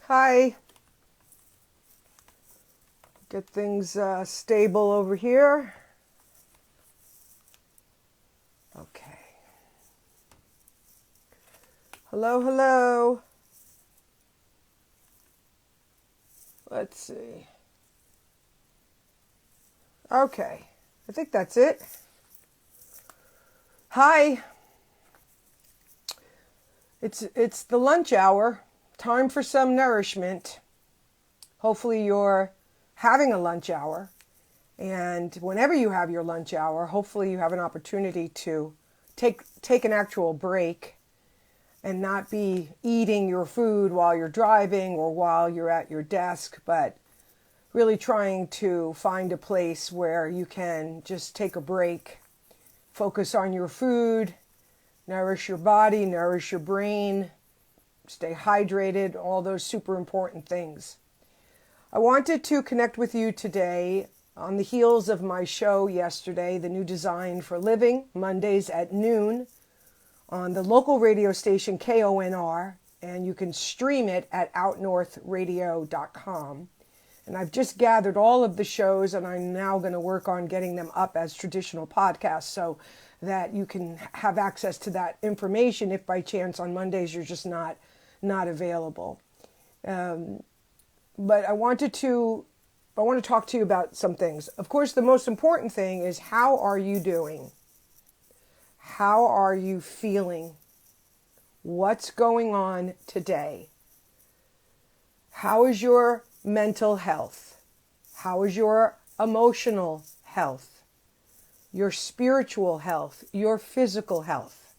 Hi. Get things stable over here. Okay. Hello, hello. Let's see. Okay. I think that's it. Hi. It's the lunch hour. Time for some nourishment. Hopefully you're having a lunch hour. And whenever you have your lunch hour, hopefully you have an opportunity to take an actual break and not be eating your food while you're driving or while you're at your desk, but really trying to find a place where you can just take a break, focus on your food, nourish your body, nourish your brain, stay hydrated, all those super important things. I wanted to connect with you today on the heels of my show yesterday, The New Design for Living, Mondays at noon on the local radio station KONR, and you can stream it at outnorthradio.com. And I've just gathered all of the shows, and I'm now going to work on getting them up as traditional podcasts so that you can have access to that information if by chance on Mondays you're just not available. But I want to talk to you about some things. Of course, the most important thing is, how are you doing? How are you feeling? What's going on today? How is your mental health? How is your emotional health? Your spiritual health? Your physical health?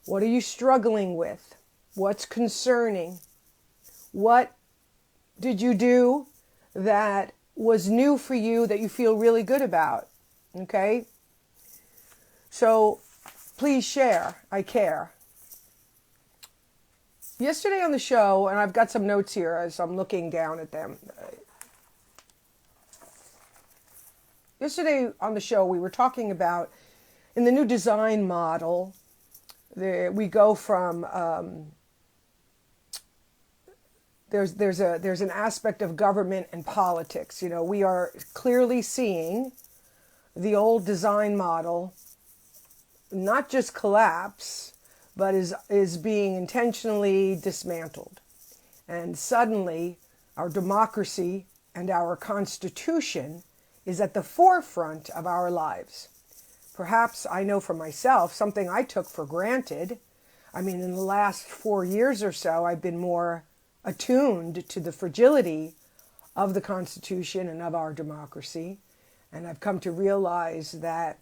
What are you struggling with? What's concerning? What did you do that was new for you that you feel really good about? Okay? So please share. I care. Yesterday on the show, and I've got some notes here as I'm looking down at them. Yesterday on the show, we were talking about, in the new design model, we go from there's an aspect of government and politics. You know, we are clearly seeing the old design model not just collapse, but is being intentionally dismantled. And suddenly, our democracy and our Constitution is at the forefront of our lives. Perhaps, I know for myself, something I took for granted. I mean, in the last 4 years or so, I've been more attuned to the fragility of the Constitution and of our democracy. And I've come to realize that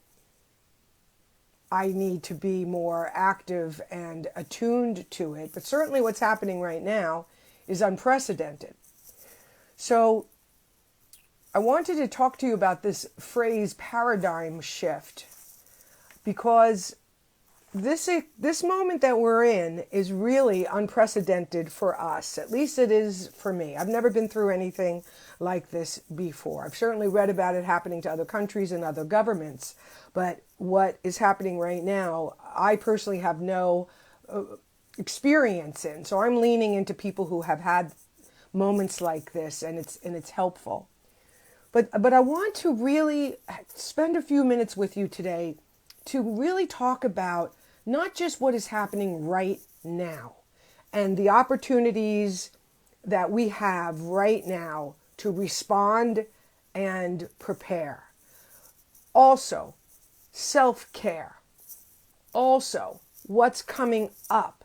I need to be more active and attuned to it. But certainly what's happening right now is unprecedented. So I wanted to talk to you about this phrase, paradigm shift, because this moment that we're in is really unprecedented for us. At least it is for me. I've never been through anything like this before. I've certainly read about it happening to other countries and other governments, but what is happening right now, I personally have no experience in. So I'm leaning into people who have had moments like this, and it's helpful. But I want to really spend a few minutes with you today to really talk about not just what is happening right now and the opportunities that we have right now to respond and prepare. Also, self-care. Also, what's coming up.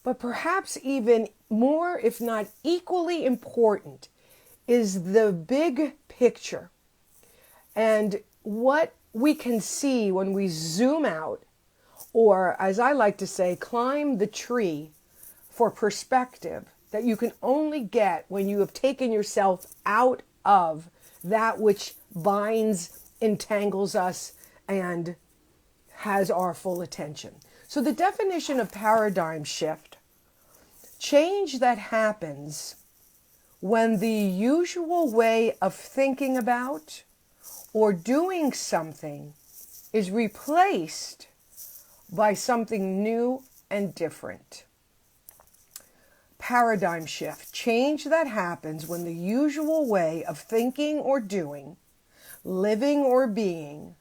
But perhaps even more, if not equally important, is the big picture and what we can see when we zoom out, or as I like to say, climb the tree for perspective that you can only get when you have taken yourself out of that which binds, entangles us, and has our full attention. So the definition of paradigm shift, change that happens when the usual way of thinking about or doing something is replaced by something new and different. paradigm shift, change that happens when the usual way of thinking or doing, living or being,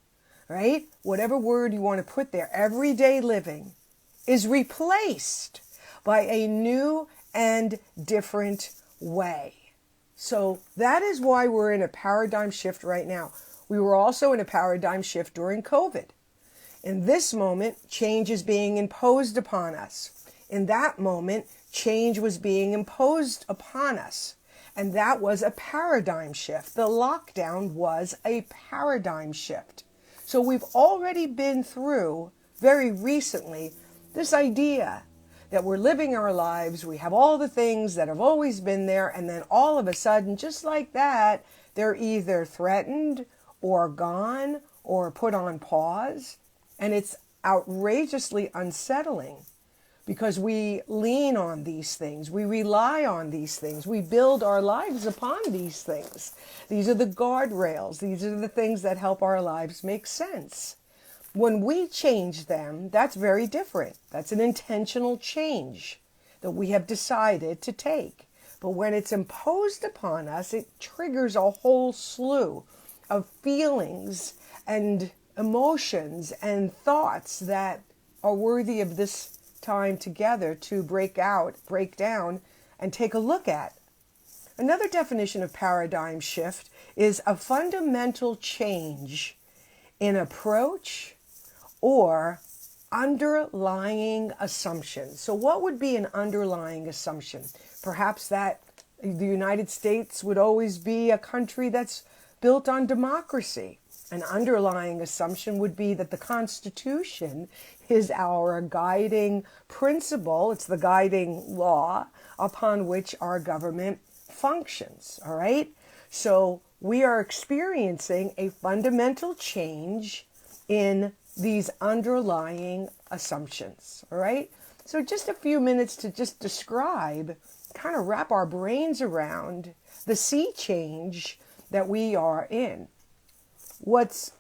right? Whatever word you want to put there, everyday living, is replaced by a new and different way. So that is why we're in a paradigm shift right now. We were also in a paradigm shift during COVID. In this moment, change is being imposed upon us. In that moment, change was being imposed upon us. And that was a paradigm shift. The lockdown was a paradigm shift. So we've already been through, very recently, this idea that we're living our lives, we have all the things that have always been there, and then all of a sudden, just like that, they're either threatened or gone or put on pause. And it's outrageously unsettling because we lean on these things. We rely on these things. We build our lives upon these things. These are the guardrails. These are the things that help our lives make sense. When we change them, that's very different. That's an intentional change that we have decided to take. But when it's imposed upon us, it triggers a whole slew of feelings and emotions and thoughts that are worthy of this time together to break down, and take a look at. Another definition of paradigm shift is a fundamental change in approach or underlying assumption. So what would be an underlying assumption? Perhaps that the United States would always be a country that's built on democracy. An underlying assumption would be that the Constitution is our guiding principle. It's the guiding law upon which our government functions, all right? So we are experiencing a fundamental change in these underlying assumptions, all right? So just a few minutes to just describe, kind of wrap our brains around the sea change that we are in. What's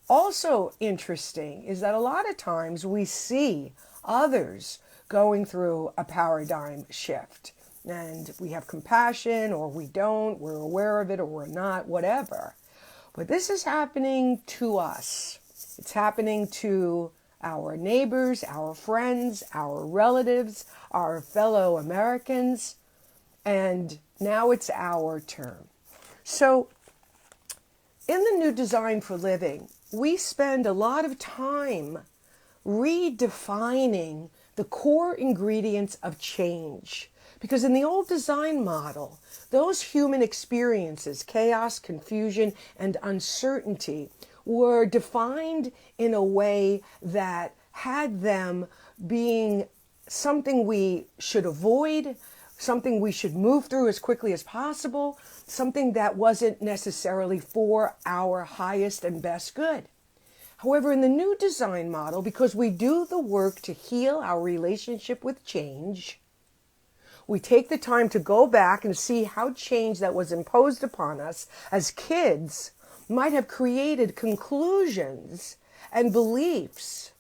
also interesting is that a lot of times we see others going through a paradigm shift, and we have compassion or we don't, we're aware of it or we're not, whatever. But this is happening to us. It's happening to our neighbors, our friends, our relatives, our fellow Americans, and now it's our turn. So in the new design for living, we spend a lot of time redefining the core ingredients of change. Because in the old design model, those human experiences, chaos, confusion, and uncertainty, were defined in a way that had them being something we should avoid, something we should move through as quickly as possible, something that wasn't necessarily for our highest and best good. However, in the new design model, because we do the work to heal our relationship with change, we take the time to go back and see how change that was imposed upon us as kids might have created conclusions and beliefs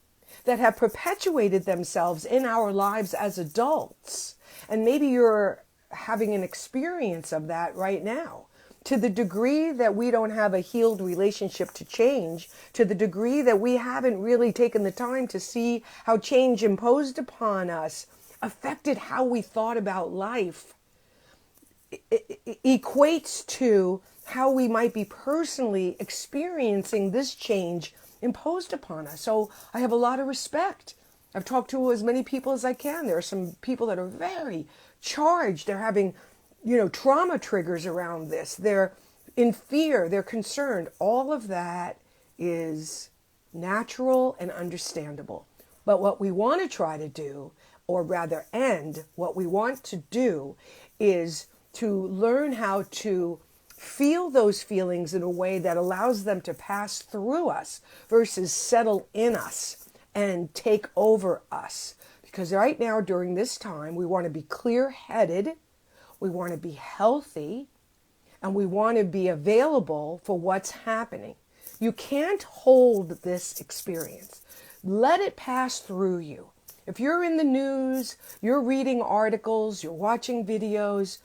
that have perpetuated themselves in our lives as adults. And maybe you're having an experience of that right now. To the degree that we don't have a healed relationship to change, to the degree that we haven't really taken the time to see how change imposed upon us affected how we thought about life, it equates to how we might be personally experiencing this change imposed upon us. So I have a lot of respect. I've talked to as many people as I can. There are some people that are very charged. They're having, trauma triggers around this. They're in fear. They're concerned. All of that is natural and understandable. But what we want to try to do, or rather end, what we want to do is to learn how to feel those feelings in a way that allows them to pass through us versus settle in us and take over us. Because right now, during this time, we want to be clear-headed, we want to be healthy, and we want to be available for what's happening. You can't hold this experience. Let it pass through you. If you're in the news, you're reading articles, you're watching videos,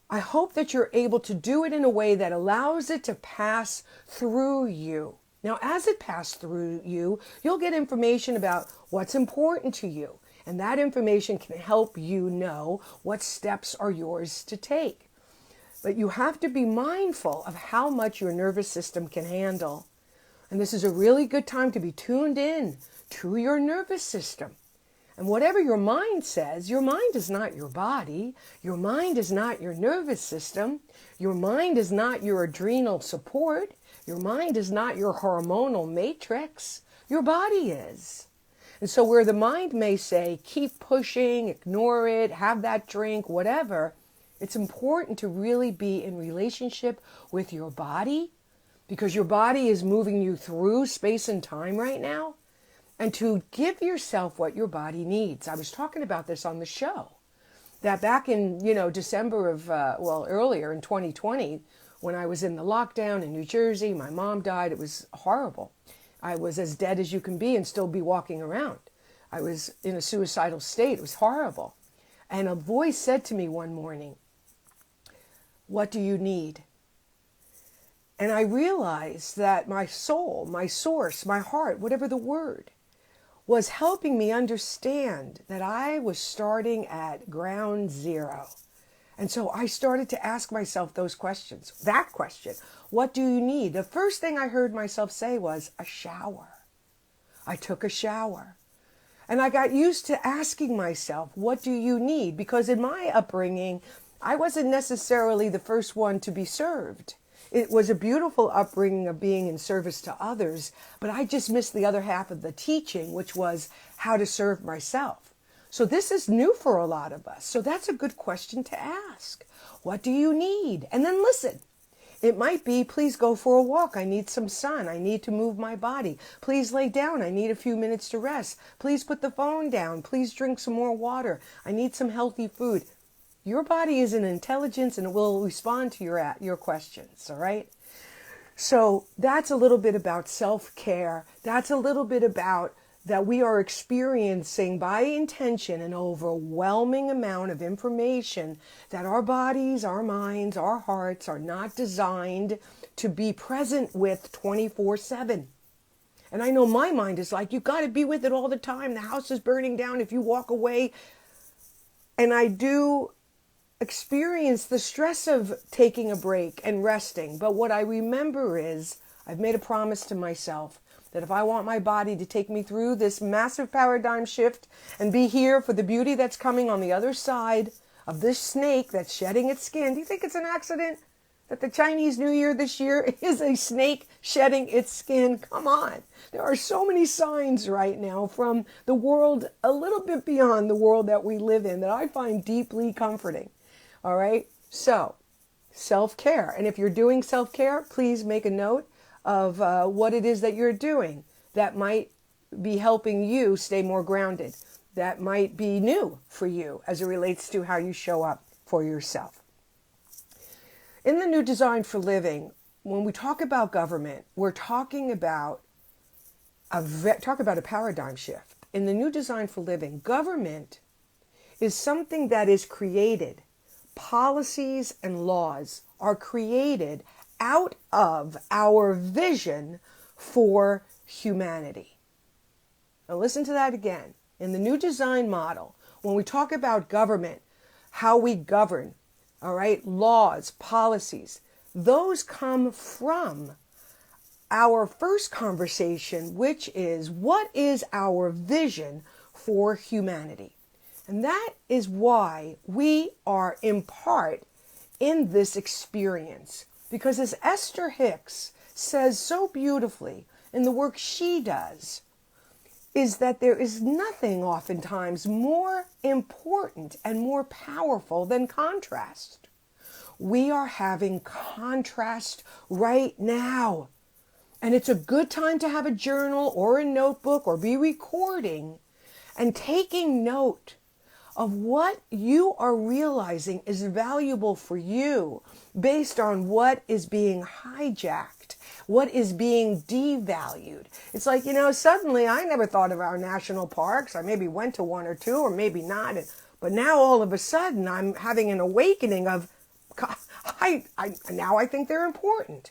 I hope that you're able to do it in a way that allows it to pass through you. Now, as it passes through you, you'll get information about what's important to you. And that information can help you know what steps are yours to take. But you have to be mindful of how much your nervous system can handle. And this is a really good time to be tuned in to your nervous system. And whatever your mind says, your mind is not your body. Your mind is not your nervous system. Your mind is not your adrenal support. Your mind is not your hormonal matrix. Your body is. And so where the mind may say, keep pushing, ignore it, have that drink, whatever, it's important to really be in relationship with your body, because your body is moving you through space and time right now, and to give yourself what your body needs. I was talking about this on the show, that back in, December of, earlier in 2020, when I was in the lockdown in New Jersey, my mom died. It was horrible. I was as dead as you can be and still be walking around. I was in a suicidal state. It was horrible. And a voice said to me one morning, "What do you need?" And I realized that my soul, my source, my heart, whatever the word, was helping me understand that I was starting at ground zero. And so I started to ask myself those questions. That question, what do you need? The first thing I heard myself say was a shower. I took a shower. And I got used to asking myself, what do you need? Because in my upbringing, I wasn't necessarily the first one to be served. It was a beautiful upbringing of being in service to others, but I just missed the other half of the teaching, which was how to serve myself. So this is new for a lot of us. So that's a good question to ask. What do you need? And then listen. It might be, please go for a walk. I need some sun. I need to move my body. Please lay down. I need a few minutes to rest. Please put the phone down. Please drink some more water. I need some healthy food. Your body is an intelligence and it will respond to your questions, all right? So that's a little bit about self-care. That's a little bit about that we are experiencing by intention an overwhelming amount of information that our bodies, our minds, our hearts are not designed to be present with 24/7. And I know my mind is like, you got to be with it all the time. The house is burning down if you walk away. And I do experience the stress of taking a break and resting. But what I remember is I've made a promise to myself that if I want my body to take me through this massive paradigm shift and be here for the beauty that's coming on the other side of this snake that's shedding its skin. Do you think it's an accident that the Chinese New Year this year is a snake shedding its skin? Come on. There are so many signs right now from the world a little bit beyond the world that we live in that I find deeply comforting. All right. So self-care. And if you're doing self-care, please make a note of what it is that you're doing that might be helping you stay more grounded. That might be new for you as it relates to how you show up for yourself. In the new design for living, when we talk about government, we're talking about a paradigm shift. In the new design for living, government is something that is created. Policies and laws are created out of our vision for humanity. Now listen to that again. In the new design model, when we talk about government, how we govern, all right, laws, policies, those come from our first conversation, which is what is our vision for humanity? And that is why we are in part in this experience. Because as Esther Hicks says so beautifully in the work she does, is that there is nothing oftentimes more important and more powerful than contrast. We are having contrast right now. And it's a good time to have a journal or a notebook or be recording and taking note of what you are realizing is valuable for you based on what is being hijacked, what is being devalued. It's like, suddenly I never thought of our national parks. I maybe went to one or two or maybe not. But now all of a sudden I'm having an awakening of, now I think they're important.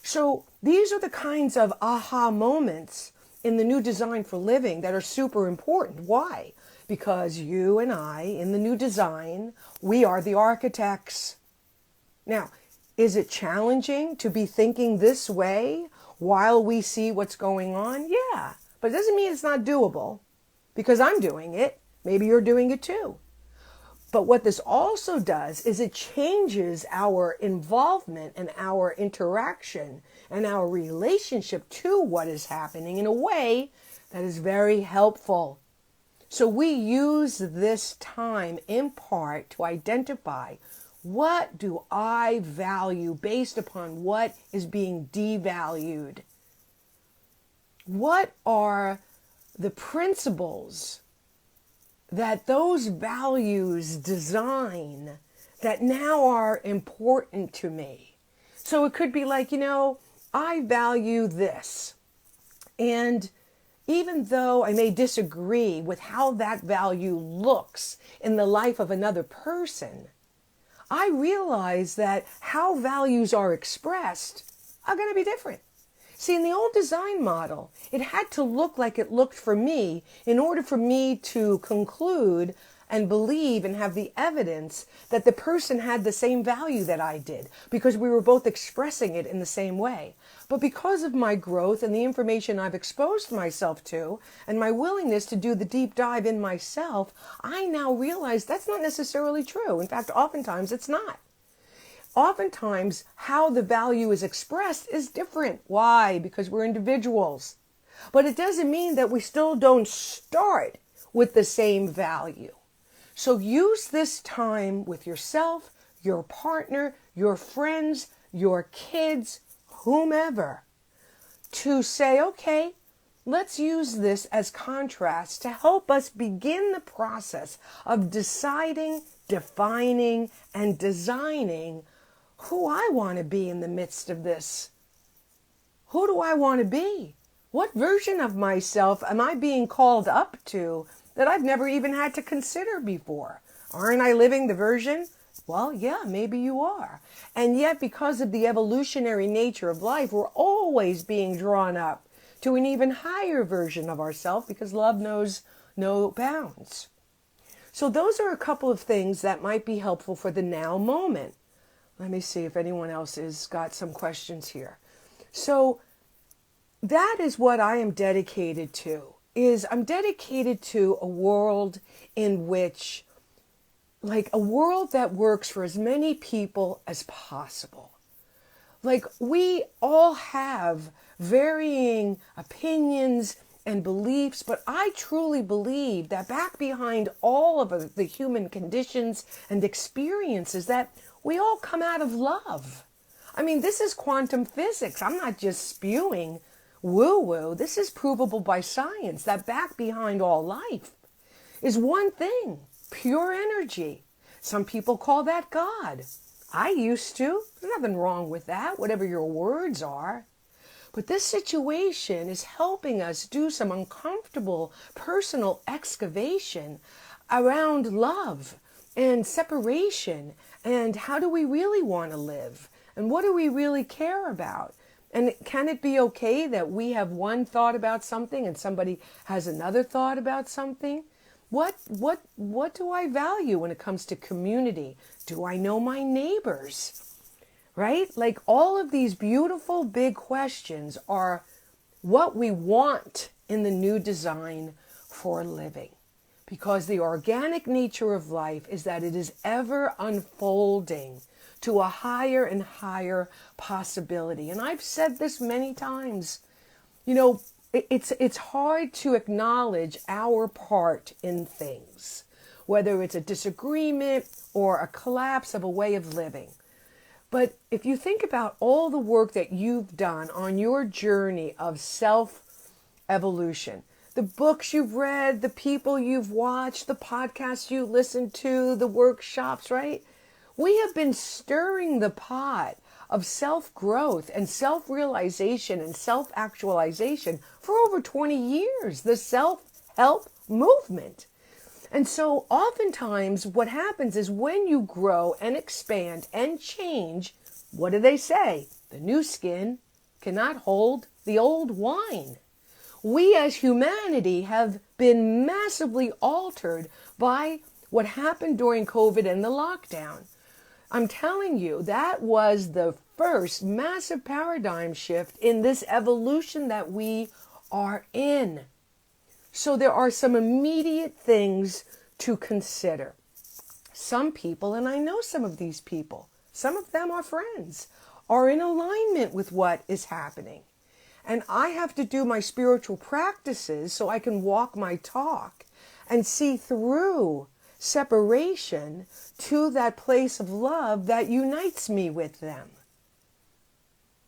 So these are the kinds of aha moments in the new design for living that are super important. Why? Because you and I, in the new design, we are the architects. Now, is it challenging to be thinking this way while we see what's going on? Yeah, but it doesn't mean it's not doable because I'm doing it. Maybe you're doing it too. But what this also does is it changes our involvement and our interaction and our relationship to what is happening in a way that is very helpful. So we use this time in part to identify, what do I value based upon what is being devalued? What are the principles that those values design that now are important to me? So it could be like, I value this. And even though I may disagree with how that value looks in the life of another person, I realize that how values are expressed are going to be different. See, in the old design model, it had to look like it looked for me in order for me to conclude and believe and have the evidence that the person had the same value that I did, because we were both expressing it in the same way. But because of my growth and the information I've exposed myself to and my willingness to do the deep dive in myself, I now realize that's not necessarily true. In fact, oftentimes it's not. Oftentimes, how the value is expressed is different. Why? Because we're individuals. But it doesn't mean that we still don't start with the same value. So use this time with yourself, your partner, your friends, your kids, whomever, to say, okay, let's use this as contrast to help us begin the process of deciding, defining, and designing who I want to be in the midst of this. Who do I want to be? What version of myself am I being called up to that I've never even had to consider before? Aren't I living the version? Well, yeah, maybe you are. And yet, because of the evolutionary nature of life, we're always being drawn up to an even higher version of ourselves because love knows no bounds. So those are a couple of things that might be helpful for the now moment. Let me see if anyone else has got some questions here. So that is what I am dedicated to. I'm dedicated to a world in which, like a world that works for as many people as possible. Like we all have varying opinions and beliefs, but I truly believe that back behind all of the human conditions and experiences that we all come out of love. I mean, this is quantum physics. I'm not just spewing woo-woo. This is provable by science that back behind all life is one thing, pure energy. Some people call that God. I used to. There's nothing wrong with that, whatever your words are. But this situation is helping us do some uncomfortable personal excavation around love and separation and how do we really want to live and what do we really care about? And can it be okay that we have one thought about something and somebody has another thought about something? What do I value when it comes to community? Do I know my neighbors? Right? Like all of these beautiful big questions are what we want in the new design for living. Because the organic nature of life is that it is ever unfolding to a higher and higher possibility. And I've said this many times, it's hard to acknowledge our part in things, whether it's a disagreement or a collapse of a way of living. But if you think about all the work that you've done on your journey of self-evolution, the books you've read, the people you've watched, the podcasts you listened to, the workshops, right? We have been stirring the pot of self-growth and self-realization and self-actualization for over 20 years, the self-help movement. And so oftentimes what happens is when you grow and expand and change, what do they say? The new skin cannot hold the old wine. We as humanity have been massively altered by what happened during COVID and the lockdown. I'm telling you, that was the first massive paradigm shift in this evolution that we are in. So there are some immediate things to consider. Some people, and I know some of these people, some of them are friends, are in alignment with what is happening. And I have to do my spiritual practices so I can walk my talk and see through separation to that place of love that unites me with them.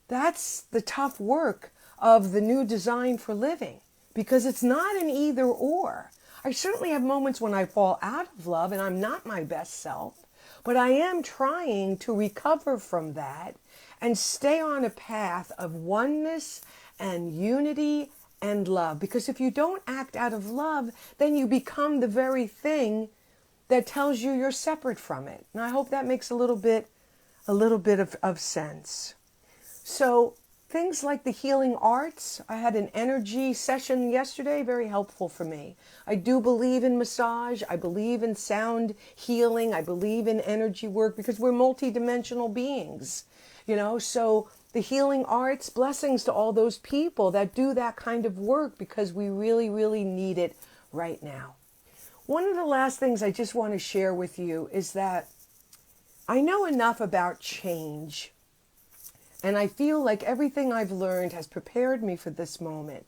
That's the tough work of the new design for living, because it's not an either or. I certainly have moments when I fall out of love and I'm not my best self, but I am trying to recover from that and stay on a path of oneness and unity and love. Because if you don't act out of love, then you become the very thing that tells you you're separate from it. And I hope that makes a little bit of sense. So things like the healing arts, I had an energy session yesterday, very helpful for me. I do believe in massage. I believe in sound healing. I believe in energy work because we're multidimensional beings, so the healing arts, blessings to all those people that do that kind of work because we really, really need it right now. One of the last things I just want to share with you is that I know enough about change, and I feel like everything I've learned has prepared me for this moment.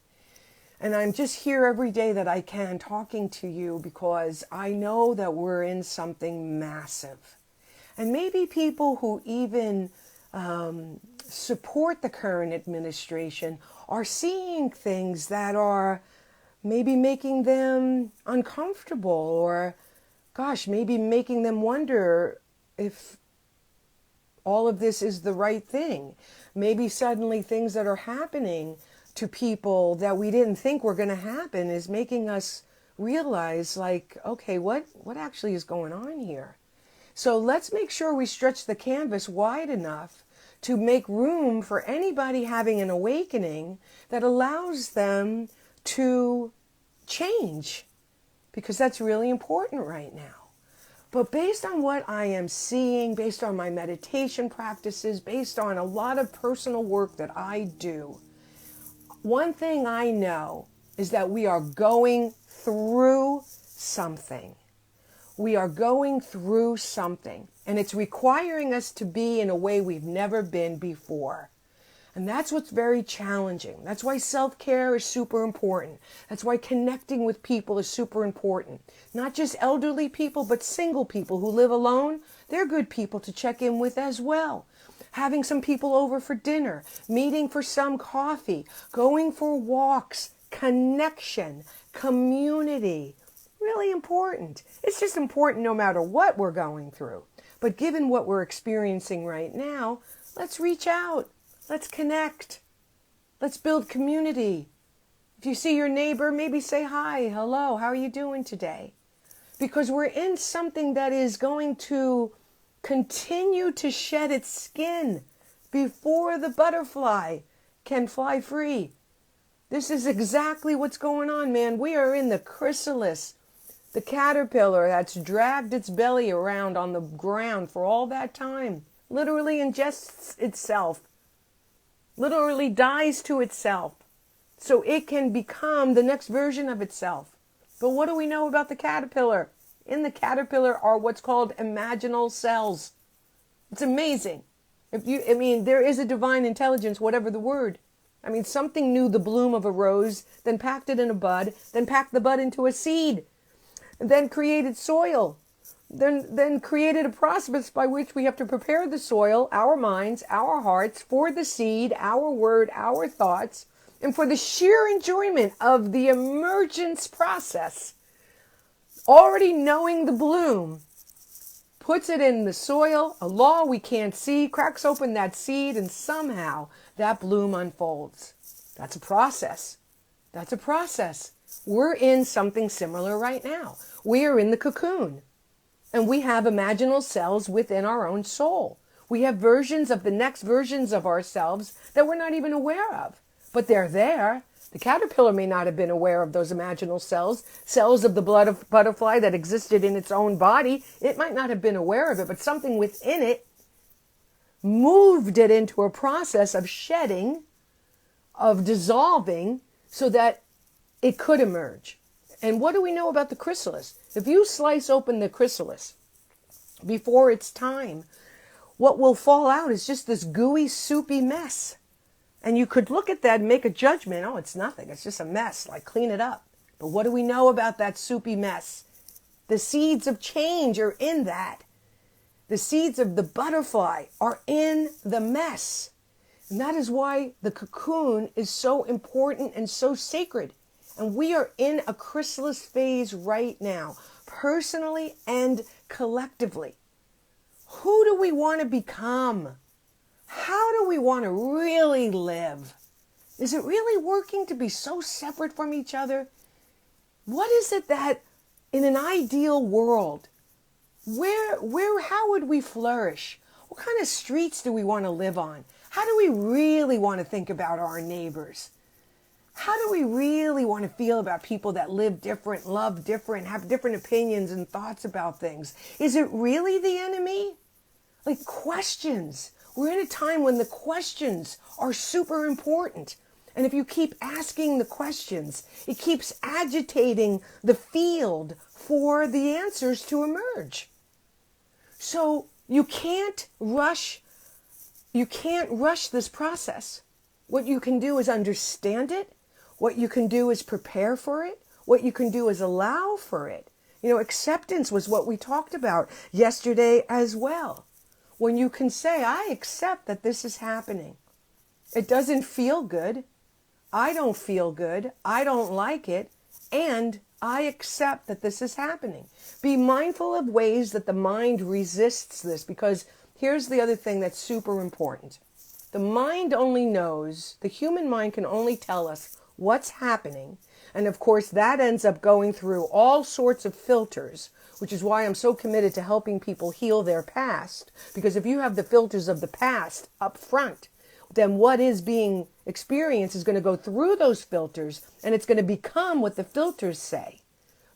And I'm just here every day that I can talking to you because I know that we're in something massive. And maybe people who even support the current administration are seeing things that are maybe making them uncomfortable or, maybe making them wonder if all of this is the right thing. Maybe suddenly things that are happening to people that we didn't think were going to happen is making us realize, okay, what actually is going on here? So let's make sure we stretch the canvas wide enough to make room for anybody having an awakening that allows them to change, because that's really important right now. But based on what I am seeing, based on my meditation practices, based on a lot of personal work that I do, one thing I know is that we are going through something. We are going through something, and it's requiring us to be in a way we've never been before. And that's what's very challenging. That's why self-care is super important. That's why connecting with people is super important. Not just elderly people, but single people who live alone. They're good people to check in with as well. Having some people over for dinner, meeting for some coffee, going for walks, connection, community. Really important. It's just important no matter what we're going through. But given what we're experiencing right now, let's reach out. Let's connect. Let's build community. If you see your neighbor, maybe say hi, hello, how are you doing today? Because we're in something that is going to continue to shed its skin before the butterfly can fly free. This is exactly what's going on, man. We are in the chrysalis, the caterpillar that's dragged its belly around on the ground for all that time, literally ingests itself, literally dies to itself, so it can become the next version of itself. But what do we know about the caterpillar? In the caterpillar are what's called imaginal cells. It's amazing. There is a divine intelligence, whatever the word. Something knew the bloom of a rose, then packed it in a bud, then packed the bud into a seed, and then created soil, then created a process by which we have to prepare the soil, our minds, our hearts, for the seed, our word, our thoughts, and for the sheer enjoyment of the emergence process. Already knowing the bloom puts it in the soil, a law we can't see, cracks open that seed, and somehow that bloom unfolds. That's a process. That's a process. We're in something similar right now. We are in the cocoon, and we have imaginal cells within our own soul. We have versions of the next versions of ourselves that we're not even aware of, but they're there. The caterpillar may not have been aware of those imaginal cells, cells of the blood of butterfly that existed in its own body. It might not have been aware of it, but something within it moved it into a process of shedding, of dissolving, so that it could emerge. And what do we know about the chrysalis? If you slice open the chrysalis before its time, what will fall out is just this gooey, soupy mess. And you could look at that and make a judgment. Oh, it's nothing. It's just a mess. Like, clean it up. But what do we know about that soupy mess? The seeds of change are in that. The seeds of the butterfly are in the mess. And that is why the cocoon is so important and so sacred. And we are in a chrysalis phase right now, personally and collectively. Who do we want to become? How do we want to really live? Is it really working to be so separate from each other? What is it that in an ideal world, how would we flourish? What kind of streets do we want to live on? How do we really want to think about our neighbors? How do we really want to feel about people that live different, love different, have different opinions and thoughts about things? Is it really the enemy? Like, questions. We're in a time when the questions are super important. And if you keep asking the questions, it keeps agitating the field for the answers to emerge. So you can't rush this process. What you can do is understand it. What you can do is prepare for it. What you can do is allow for it. Acceptance was what we talked about yesterday as well. When you can say, I accept that this is happening. It doesn't feel good. I don't feel good. I don't like it. And I accept that this is happening. Be mindful of ways that the mind resists this, because here's the other thing that's super important. The mind only knows, the human mind can only tell us what's happening. And of course, that ends up going through all sorts of filters, which is why I'm so committed to helping people heal their past. Because if you have the filters of the past up front, then what is being experienced is going to go through those filters, and it's going to become what the filters say.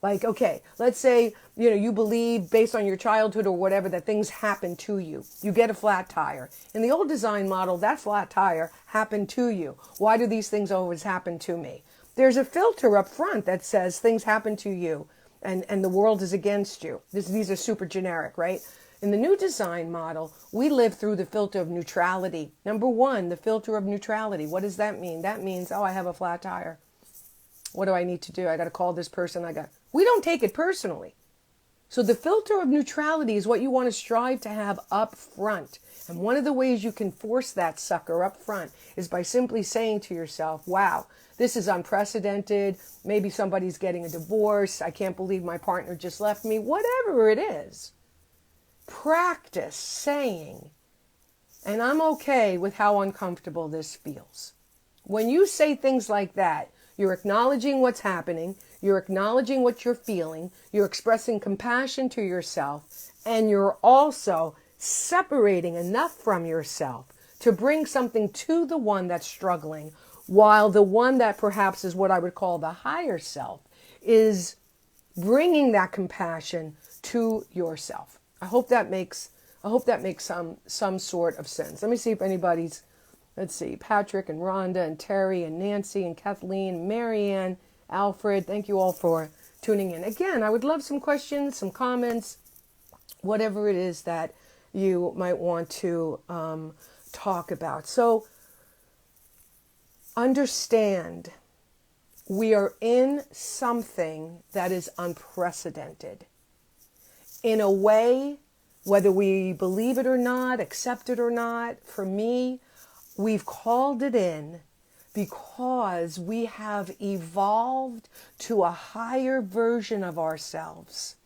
Like, okay, let's say, you believe based on your childhood or whatever that things happen to you. You get a flat tire. In the old design model, that flat tire happened to you. Why do these things always happen to me? There's a filter up front that says things happen to you and the world is against you. These are super generic, right? In the new design model, we live through the filter of neutrality. Number one, the filter of neutrality. What does that mean? That means, I have a flat tire. What do I need to do? I got to call this person. We don't take it personally. So the filter of neutrality is what you want to strive to have up front. And one of the ways you can force that sucker up front is by simply saying to yourself, wow, this is unprecedented. Maybe somebody's getting a divorce. I can't believe my partner just left me. Whatever it is. Practice saying, and I'm okay with how uncomfortable this feels. When you say things like that, you're acknowledging what's happening, you're acknowledging what you're feeling, you're expressing compassion to yourself, and you're also separating enough from yourself to bring something to the one that's struggling, while the one that perhaps is what I would call the higher self is bringing that compassion to yourself. I hope that makes some sort of sense. Let me see if anybody's, let's see, Patrick and Rhonda and Terry and Nancy and Kathleen, Marianne, Alfred, thank you all for tuning in. Again, I would love some questions, some comments, whatever it is that you might want to talk about. So understand, we are in something that is unprecedented. In a way, whether we believe it or not, accept it or not, for me, we've called it in because we have evolved to a higher version of ourselves.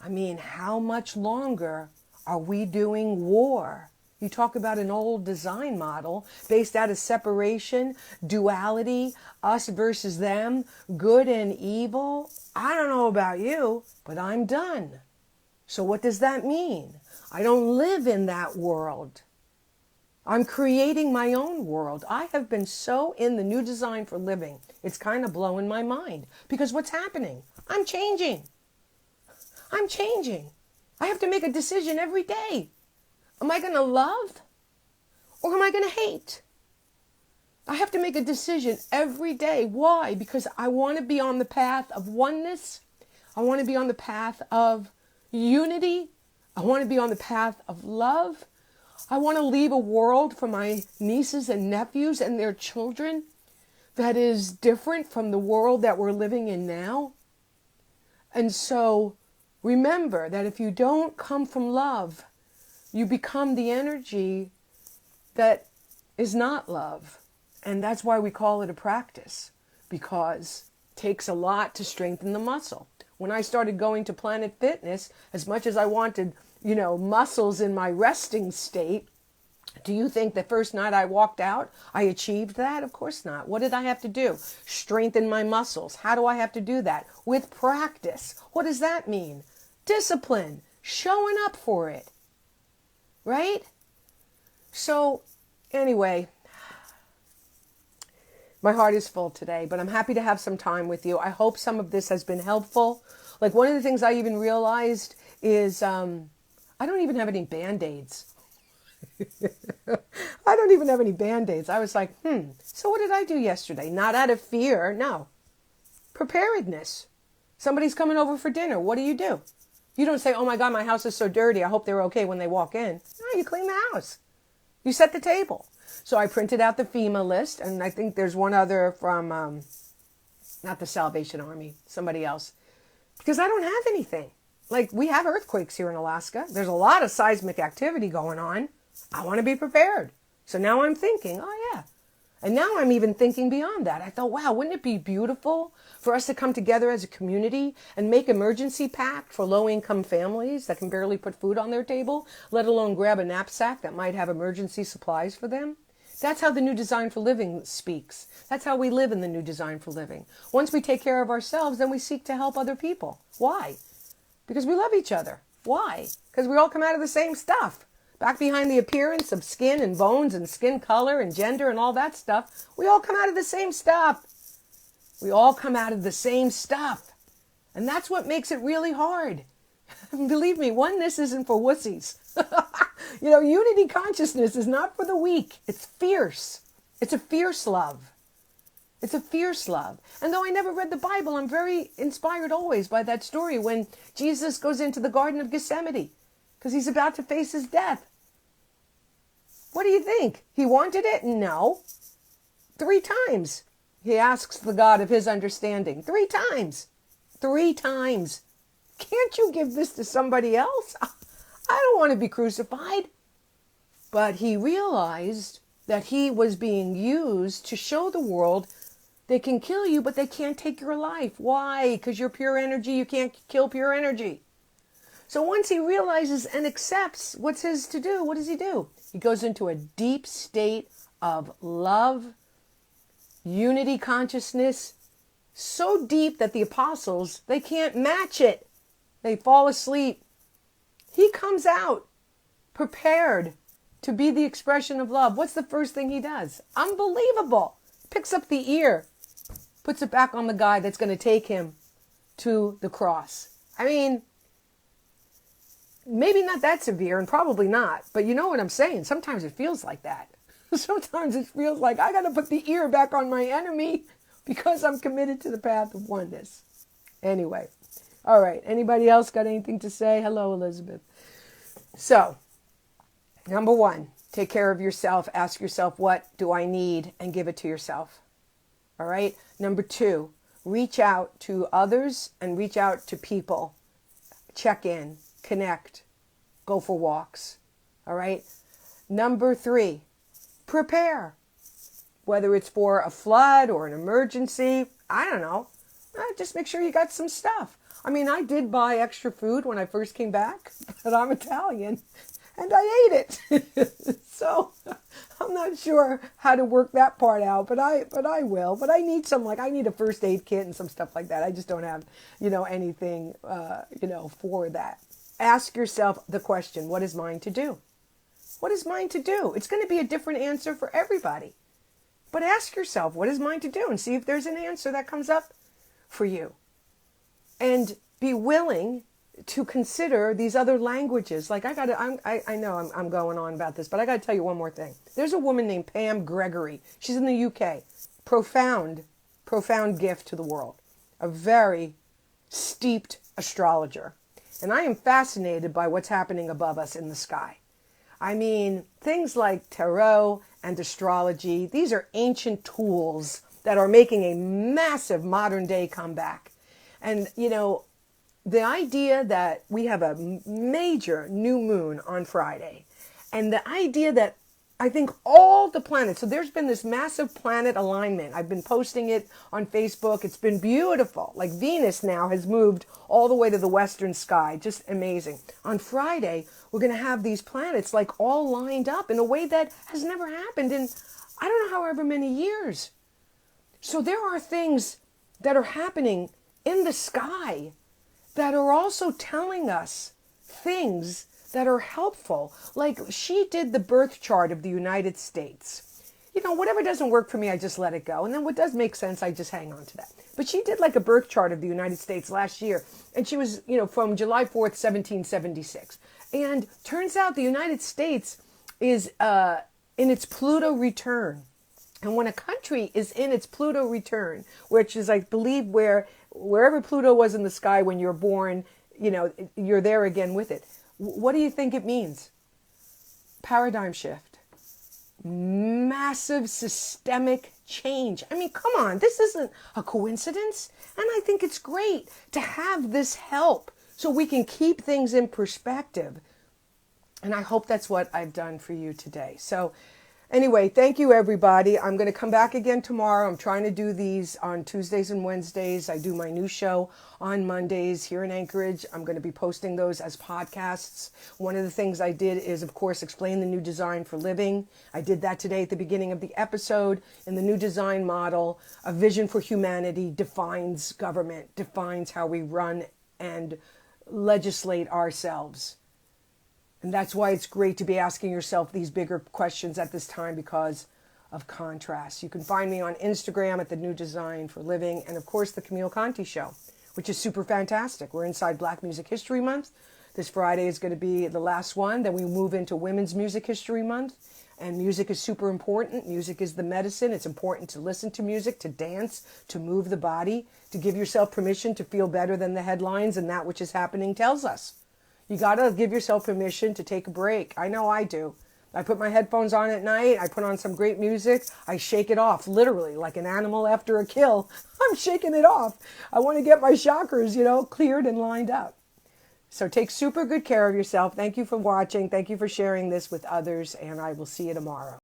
I mean, how much longer are we doing war? You talk about an old design model based out of separation, duality, us versus them, good and evil. I don't know about you, but I'm done. So what does that mean? I don't live in that world. I'm creating my own world. I have been so in the new design for living. It's kind of blowing my mind because what's happening? I'm changing. I'm changing. I have to make a decision every day. Am I going to love or am I going to hate? I have to make a decision every day. Why? Because I want to be on the path of oneness. I want to be on the path of unity. I want to be on the path of love. I want to leave a world for my nieces and nephews and their children that is different from the world that we're living in now. And so remember that if you don't come from love, you become the energy that is not love. And that's why we call it a practice, because it takes a lot to strengthen the muscle. When I started going to Planet Fitness, as much as I wanted, muscles in my resting state, do you think the first night I walked out, I achieved that? Of course not. What did I have to do? Strengthen my muscles. How do I have to do that? With practice. What does that mean? Discipline. Showing up for it. Right? So, anyway, my heart is full today, but I'm happy to have some time with you. I hope some of this has been helpful. Like one of the things I even realized is I don't even have any Band-Aids. I don't even have any Band-Aids. I was like, so what did I do yesterday? Not out of fear, no. Preparedness. Somebody's coming over for dinner. What do? You don't say, oh my God, my house is so dirty. I hope they're okay when they walk in. No, you clean the house. You set the table. So I printed out the FEMA list, and I think there's one other from, not the Salvation Army, somebody else. Because I don't have anything. Like, we have earthquakes here in Alaska. There's a lot of seismic activity going on. I want to be prepared. So now I'm thinking, oh yeah. And now I'm even thinking beyond that. I thought, wow, wouldn't it be beautiful for us to come together as a community and make emergency pact for low-income families that can barely put food on their table, let alone grab a knapsack that might have emergency supplies for them? That's how the new design for living speaks. That's how we live in the new design for living. Once we take care of ourselves, then we seek to help other people. Why? Because we love each other. Why? Because we all come out of the same stuff. Back behind the appearance of skin and bones and skin color and gender and all that stuff, we all come out of the same stuff. We all come out of the same stuff. And that's what makes it really hard. Believe me, oneness isn't for wussies. Unity consciousness is not for the weak. It's fierce. It's a fierce love. It's a fierce love. And though I never read the Bible, I'm very inspired always by that story when Jesus goes into the Garden of Gethsemane because he's about to face his death. What do you think? He wanted it? No. 3 times. He asks the God of his understanding. 3 times. 3 times. Can't you give this to somebody else? I don't want to be crucified. But he realized that he was being used to show the world they can kill you, but they can't take your life. Why? Because you're pure energy. You can't kill pure energy. So once he realizes and accepts what's his to do, what does he do? He goes into a deep state of love, unity consciousness, so deep that the apostles, they can't match it. They fall asleep. He comes out prepared to be the expression of love. What's the first thing he does? Unbelievable. Picks up the ear, puts it back on the guy that's going to take him to the cross. I mean, maybe not that severe, and probably not, but you know what I'm saying? Sometimes it feels like that. Sometimes it feels like I got to put the ear back on my enemy because I'm committed to the path of oneness. Anyway, all right. Anybody else got anything to say? Hello, Elizabeth. So, number 1, take care of yourself. Ask yourself, what do I need? And give it to yourself. All right. Number 2, reach out to others and reach out to people. Check in, connect, go for walks. All right. Number 3, prepare. Whether it's for a flood or an emergency, I don't know. Just make sure you got some stuff. I mean, I did buy extra food when I first came back, but I'm Italian and I ate it. So I'm not sure how to work that part out, but I will. But I need I need a first aid kit and some stuff like that. I just don't have, anything, for that. Ask yourself the question, what is mine to do? What is mine to do? It's going to be a different answer for everybody. But ask yourself, what is mine to do? And see if there's an answer that comes up for you. And be willing to consider these other languages. Like I know I'm going on about this, but I got to tell you one more thing. There's a woman named Pam Gregory. She's in the UK. Profound gift to the world. A very steeped astrologer. And I am fascinated by what's happening above us in the sky. I mean, things like tarot and astrology, these are ancient tools that are making a massive modern day comeback. And, the idea that we have a major new moon on Friday, and the idea that I think all the planets, so there's been this massive planet alignment. I've been posting it on Facebook. It's been beautiful. Like Venus now has moved all the way to the western sky. Just amazing. On Friday, we're going to have these planets like all lined up in a way that has never happened in, I don't know, however many years. So there are things that are happening in the sky that are also telling us things that are helpful. Like she did the birth chart of the United States. Whatever doesn't work for me, I just let it go. And then what does make sense, I just hang on to that. But she did like a birth chart of the United States last year. And she was, from July 4th, 1776. And turns out the United States is in its Pluto return. And when a country is in its Pluto return, which is, I believe, wherever Pluto was in the sky when you're born, you're there again with it. What do you think it means? Paradigm shift. Massive systemic change. I mean, come on, this isn't a coincidence. And I think it's great to have this help so we can keep things in perspective. And I hope that's what I've done for you today. So anyway, thank you, everybody. I'm going to come back again tomorrow. I'm trying to do these on Tuesdays and Wednesdays. I do my new show on Mondays here in Anchorage. I'm going to be posting those as podcasts. One of the things I did is, of course, explain the new design for living. I did that today at the beginning of the episode. In the new design model, a vision for humanity defines government, defines how we run and legislate ourselves. And that's why it's great to be asking yourself these bigger questions at this time, because of contrast. You can find me on Instagram at The New Design for Living, and of course the Camille Conte Show, which is super fantastic. We're inside Black Music History Month. This Friday is going to be the last one. Then we move into Women's Music History Month. And music is super important. Music is the medicine. It's important to listen to music, to dance, to move the body, to give yourself permission to feel better than the headlines and that which is happening tells us. You got to give yourself permission to take a break. I know I do. I put my headphones on at night. I put on some great music. I shake it off, literally, like an animal after a kill. I'm shaking it off. I want to get my chakras, cleared and lined up. So take super good care of yourself. Thank you for watching. Thank you for sharing this with others. And I will see you tomorrow.